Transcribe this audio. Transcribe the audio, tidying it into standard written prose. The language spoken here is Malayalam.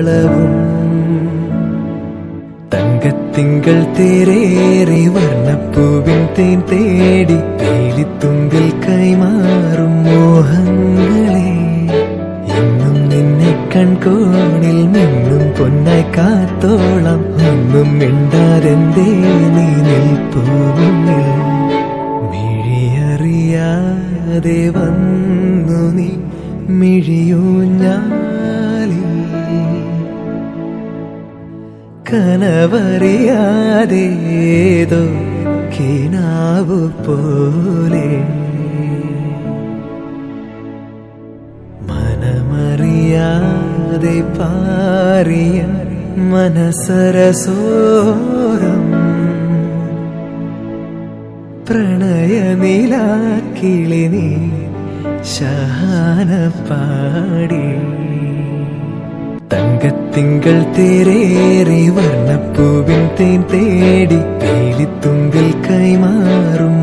താളവും തങ്കത്തിങ്കൾ തേരേറി വർണ്ണപ്പൂവിൻ തേൻ തേടി വേലിത്തുമ്പിൽ കൈമാറും മോഹങ്ങളെ എന്നും നിന്നെ കൺകോണിൽ നിന്നും പൊന്നായി കാത്തോളം ഒന്നും മിണ്ടാതെന്തേ നീ നിൽപ്പൂ മുന്നിൽ മിഴിയറിയാതെ വന്നു നീ മിഴിയൂഞ്ഞാലിൽ കനവറിയാതേതോ കിനാവു പോലെ മനമറിയാതെ പാറിയ മനസരസോരം പ്രണയനിലാക്കിളി നീ ശഹാന പാടി തങ്കത്തിങ്കൾ തേരേറി വർണ്ണപ്പൂവിൻ തേൻ തേടി വേലിത്തുമ്പിൽ കൈമാറും